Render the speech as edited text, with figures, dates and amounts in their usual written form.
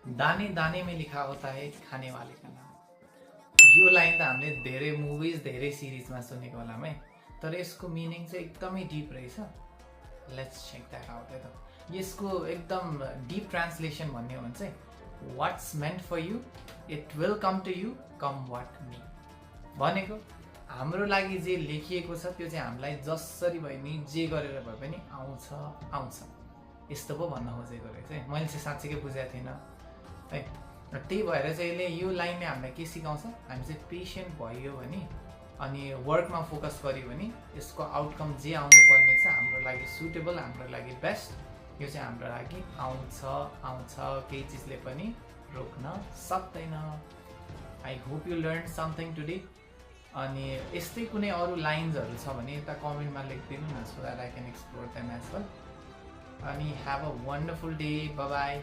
दाने दाने में लिखा होता है खाने वाले का नाम। यो लाइन त हामीले धेरै मुभिज धेरै सिरिजमा सुनेको होला है, तर यसको मिनिङ चाहिँ एकदमै डिप रहेछ। लेट्स चेक द्याट आउट है त। यसको एकदम डिप ट्रान्सलेसन भन्ने हो भने चाहिँ what's meant for you it will come to you come what may. भनेको हाम्रो लागि जे लेखिएको छ त्यो चाहिँ हामीलाई जसरी भए पनि जे गरेर भए पनि आउँछ आउँछ, यस्तो पो भन्न खोजेको रहेछ है। मैले चाहिँ साँच्चीकै बुझेको थिइनँ है। र त्यही भएर चाहिँ यसले यो लाइनले हामीलाई के सिकाउँछ, हामी चाहिँ पेसेन्ट भयो भने अनि वर्कमा फोकस गऱ्यो भने यसको आउटकम जे आउनुपर्ने छ हाम्रो लागि सुटेबल, हाम्रो लागि बेस्ट, यो चाहिँ हाम्रो लागि आउँछ आउँछ, केही चिजले पनि रोक्न सक्दैन। I hope you learn something today. अनि यस्तै कुनै अरू लाइन्सहरू छ भने यता कमेन्टमा लेखिदिनु न, so that I can explore them as well. अनि have a wonderful day, bye by.